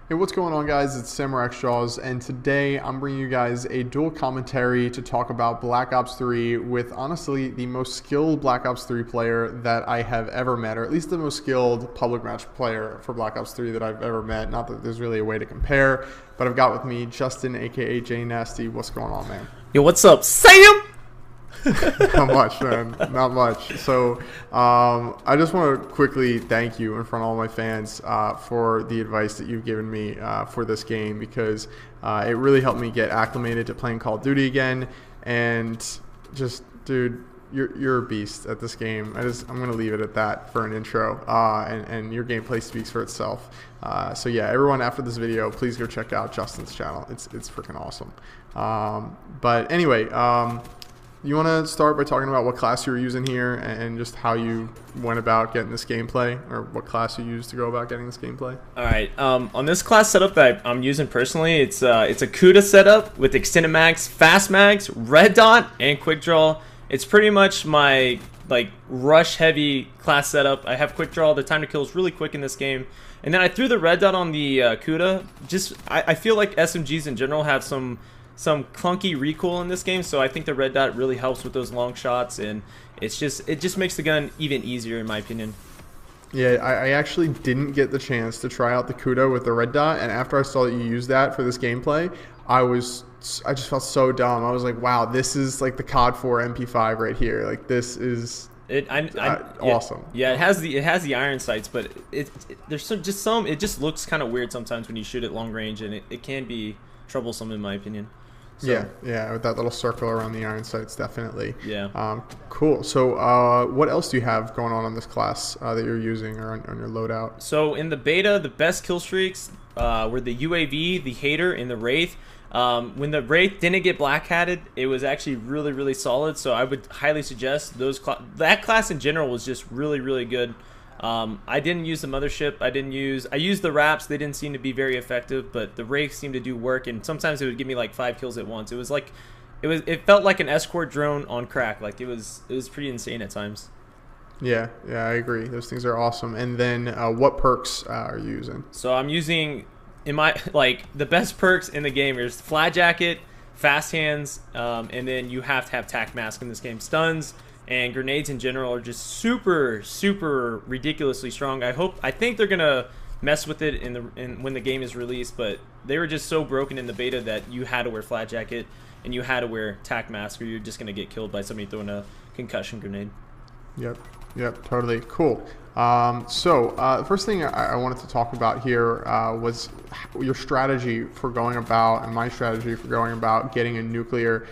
Hey, what's going on, guys? It's Samurai Jaws, and today I'm bringing you guys a dual commentary to talk about Black Ops 3 with honestly the most skilled Black Ops 3 player that I have ever met, or at least the most skilled public match player for Black Ops 3 that I've ever met. Not that there's really a way to compare, but I've got with me Justin, aka J Nasty. What's going on, man? Yo, what's up, Sam? Not much, man. Not much. So, I just want to quickly thank you in front of all my fans for the advice that you've given me for this game because it really helped me get acclimated to playing Call of Duty again. And just, dude, you're a beast at this game. I'm gonna leave it at that for an intro. And your gameplay speaks for itself. So yeah, everyone after this video, please go check out Justin's channel. It's freaking awesome. But anyway. You want to start by talking about what class you were using here and just how you went about getting this gameplay, or what class you used to go about getting this gameplay? All right. On this class setup that I'm using personally, it's a CUDA setup with extended mags, fast mags, red dot, and quick draw. It's pretty much my rush heavy class setup. I have quick draw. The time to kill is really quick in this game, and then I threw the red dot on the CUDA. I feel like SMGs in general have some clunky recoil in this game, so I think the red dot really helps with those long shots, and it just makes the gun even easier in my opinion. Yeah, I actually didn't get the chance to try out the CUDA with the red dot, and after I saw that you used that for this gameplay, I just felt so dumb. I was like, wow, this is like the COD 4 MP5 right here. Like, this is awesome. Yeah, it has the iron sights, but it just looks kind of weird sometimes when you shoot at long range, and it can be troublesome in my opinion. So, yeah, with that little circle around the iron sights, definitely. Yeah. Cool. So, what else do you have going on this class that you're using or on your loadout? So in the beta, the best kill streaks were the UAV, the Hater, and the Wraith. When the Wraith didn't get black hatted, it was actually really solid. So I would highly suggest that class in general was just really good. I didn't use the mothership. I used the wraps. They didn't seem to be very effective, but the Wraith seemed to do work, and sometimes it would give me like 5 kills at once. It felt like an escort drone on crack. Like it was pretty insane at times. Yeah, I agree. Those things are awesome. And then what perks are you using? So I'm using the best perks in the game is Flat Jacket, Fast Hands, and then you have to have Tac Mask in this game. Stuns and grenades in general are just super ridiculously strong. I think they're gonna mess with it when the game is released, but they were just so broken in the beta that you had to wear Flat Jacket and you had to wear Tac Mask, or you're just gonna get killed by somebody throwing a concussion grenade. Yep, totally. Cool. The first thing I wanted to talk about here was your strategy for going about, and my strategy for going about getting a nuclear,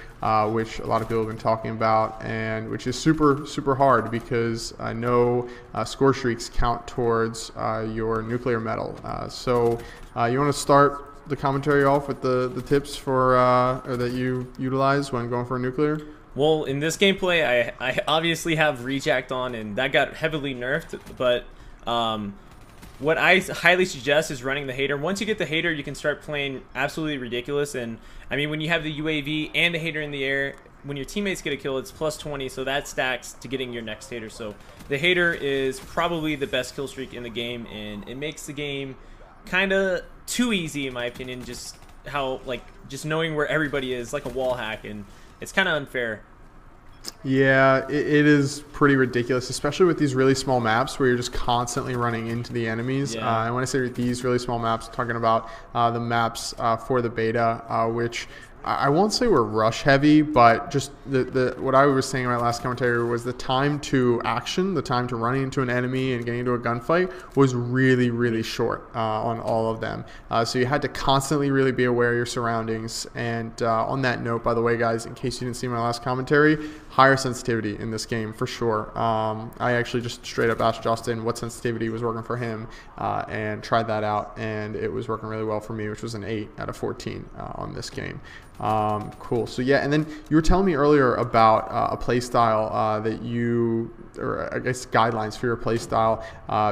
which a lot of people have been talking about, and which is super hard because I know score streaks count towards your nuclear medal. You want to start the commentary off with the tips for or that you utilize when going for a nuclear? Well, in this gameplay, I obviously have Reject on, and that got heavily nerfed, but what I highly suggest is running the Hater. Once you get the Hater, you can start playing absolutely ridiculous, and I mean, when you have the UAV and the Hater in the air, when your teammates get a kill, it's plus 20, so that stacks to getting your next Hater. So the Hater is probably the best kill streak in the game, and it makes the game kind of too easy, in my opinion, just knowing where everybody is, like a wall hack, and it's kind of unfair. Yeah, it is pretty ridiculous, especially with these really small maps where you're just constantly running into the enemies. Yeah. And when I say these really small maps, I'm talking about the maps for the beta, which I won't say we're rush heavy, but just what I was saying in my last commentary was the time to action, the time to running into an enemy and getting into a gunfight was really short on all of them. So you had to constantly really be aware of your surroundings. And on that note, by the way, guys, in case you didn't see my last commentary, higher sensitivity in this game for sure. I actually just straight up asked Justin what sensitivity was working for him and tried that out, and it was working really well for me, which was an 8 out of 14 on this game. Cool. So yeah, and then you were telling me earlier about a play style that or I guess guidelines for your play style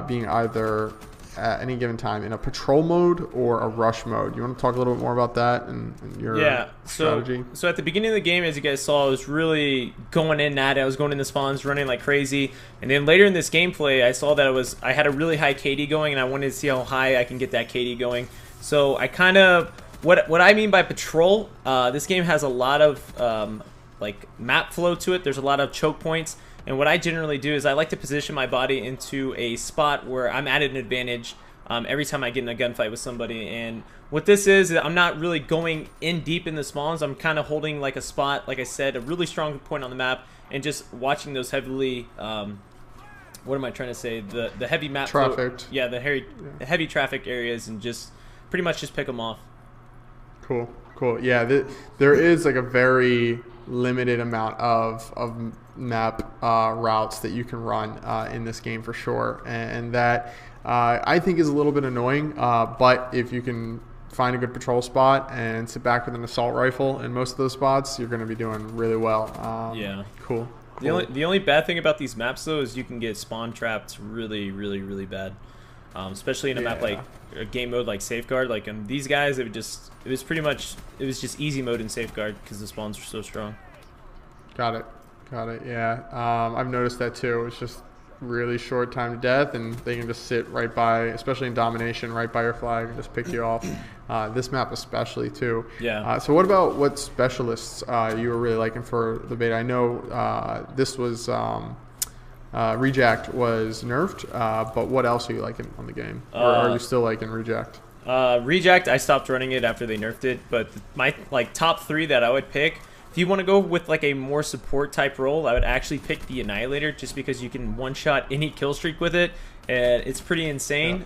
being either at any given time in a patrol mode or a rush mode. You want to talk a little bit more about that and your strategy? So at the beginning of the game, as you guys saw, I was really going in at it. I was going in the spawns, running like crazy. And then later in this gameplay, I saw that I had a really high KD going, and I wanted to see how high I can get that KD going. So I kind of what I mean by patrol. This game has a lot of like map flow to it. There's a lot of choke points, and what I generally do is I like to position my body into a spot where I'm at an advantage every time I get in a gunfight with somebody. And what this is I'm not really going in deep in the spawns. I'm kind of holding like a spot, like I said, a really strong point on the map, and just watching those heavily. What am I trying to say? The heavy map trafficked. Yeah, the heavy traffic areas, and just pretty much just pick them off. Cool, cool. Yeah, there is like a very limited amount of map routes that you can run in this game for sure, and that I think is a little bit annoying. But if you can find a good patrol spot and sit back with an assault rifle in most of those spots, you're going to be doing really well. Yeah. Cool. The only bad thing about these maps though is you can get spawn trapped really, really, really bad. Especially in a map like a game mode like Safeguard. Like these guys, it was just easy mode in Safeguard because the spawns are so strong. Got it. Yeah, I've noticed that too. It's just really short time to death, and they can just sit right by, especially in domination, right by your flag and just pick you off. This map especially too. Yeah. So what about what specialists you were really liking for the beta? I know this was Reject was nerfed, but what else are you liking on the game? Or are you still liking Reject? Reject, I stopped running it after they nerfed it, but my top 3 that I would pick, if you want to go with like a more support type role, I would actually pick the Annihilator, just because you can one-shot any kill streak with it, and it's pretty insane.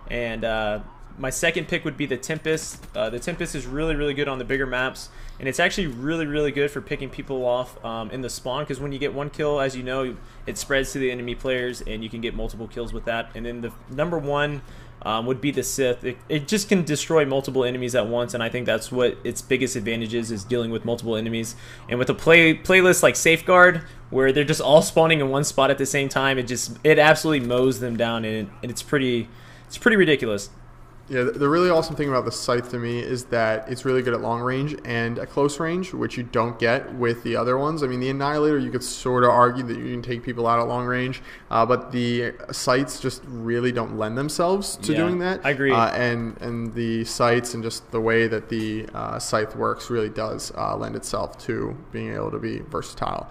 Yeah. And my second pick would be the Tempest. The Tempest is really, really good on the bigger maps, and it's actually really, really good for picking people off in the spawn, because when you get one kill, as you know, it spreads to the enemy players, and you can get multiple kills with that. And then the number 1 would be the Sith. It just can destroy multiple enemies at once, and I think that's what its biggest advantage is dealing with multiple enemies. And with a playlist like Safeguard, where they're just all spawning in one spot at the same time, it absolutely mows them down, and it's pretty ridiculous. Yeah, the really awesome thing about the Scythe to me is that it's really good at long range and at close range, which you don't get with the other ones. I mean, the Annihilator, you could sort of argue that you can take people out at long range, but the Scythes just really don't lend themselves to doing that. I agree. And the Scythes and just the way that the Scythe works really does lend itself to being able to be versatile.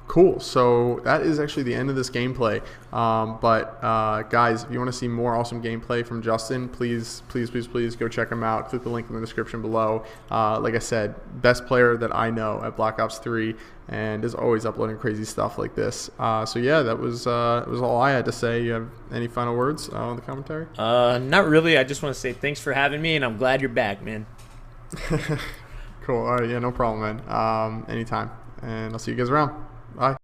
Cool. So that is actually the end of this gameplay. But guys, if you want to see more awesome gameplay from Justin, please go check him out. Click the link in the description below. Like I said, best player that I know at Black Ops 3, and is always uploading crazy stuff like this. So yeah, that was all I had to say. You have any final words on the commentary? Not really. I just want to say thanks for having me, and I'm glad you're back, man. Cool. All right. Yeah, no problem, man. Anytime. And I'll see you guys around. Bye.